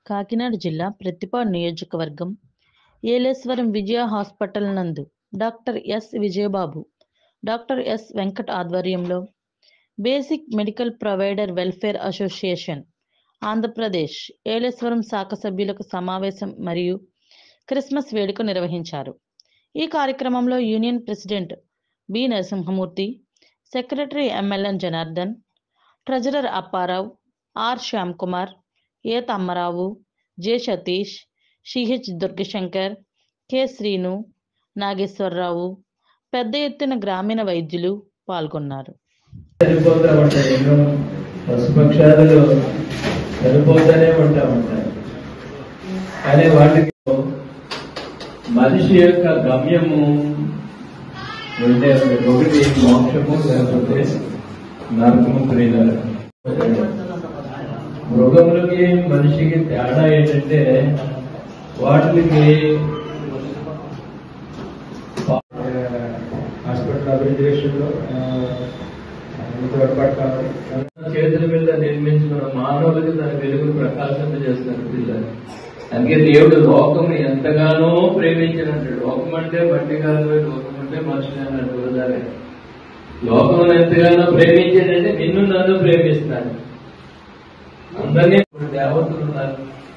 కాకినాడ జిల్లా ప్రత్తిపాడు నియోజకవర్గం ఏలేశ్వరం విజయ హాస్పిటల్ నందు doctor S Vijayababu, doctor S Venkat ఆధ్వర్యంలో basic medical provider welfare association Andhra Pradesh Yeleswaram శాఖ సభ్యులకు సమావేశం మరియు క్రిస్మస్ వేడుక నిర్వహించారు. ఈ కార్యక్రమంలో union president B Narasimhamurthy, secretary MLN Janardhan, treasurer Apparao, R Shyamkumar, A Tammarao, J Satish, CH Durgashankar, K Srinu, Nageswararao, పెద్ద ఎత్తున గ్రామీణ వైద్యులు పాల్గొన్నారు. కానీ వాటికి మనిషి యొక్క గమ్యము రెండే, ఒకటి మోక్షము, లేకపోతే నరకము. ప్రియులారా, మృగములకి మనిషికి తేడా ఏంటంటే వాటికి హాస్పిటల్ అభివృద్ధి విషయంలో చేతుల మీద నిర్మించిన మానవులకి తన వెలుగును ప్రకాశింప చేస్తున్నారు పిల్లలు. అందుకే దేవుడు లోకం ఎంతగానో ప్రేమించినట్టు, లోకం అంటే మట్టి కాదు, లోకం అంటే మనుషులు అన్నట్టు. లోకం ఎంతగానో ప్రేమించేదంటే నిన్ను నన్ను ప్రేమిస్తాను. అందరినీ దేవతలు ఉన్నారు.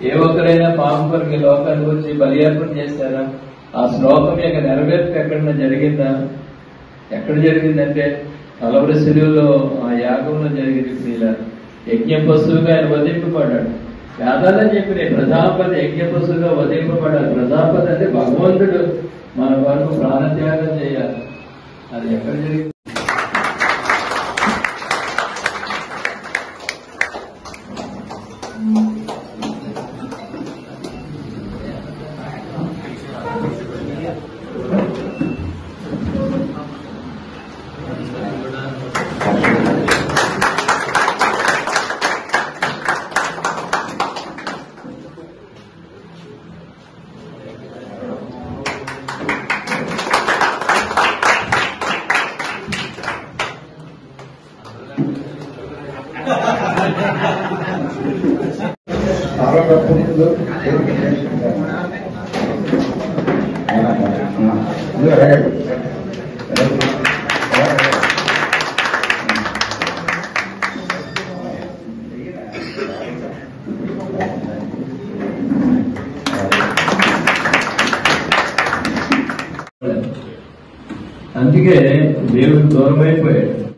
ఏ ఒక్కరైనా పాపం కొరకు లోకానికి వచ్చి బలి అర్పణ చేస్తారా? ఆ శ్లోకం యొక్క నెరవేర్పు ఎక్కడన్నా జరిగిందా? ఎక్కడ జరిగిందంటే కలవరి శిలువలో ఆ యాగంలో జరిగింది. ప్రియులారా, యజ్ఞ పశువుగా ఆయన వధింపబడ్డాడు. వేదాలని చెప్పిన ప్రజాపతి యజ్ఞ పశువుగా వధింపబడ్డాడు. ప్రజాపతి అంటే భగవంతుడు మన వరకు ప్రాణత్యాగం చేయాలి. అది ఎక్కడ జరిగింది? అందుకే దేవుడు దూరం అయిపోయాడు.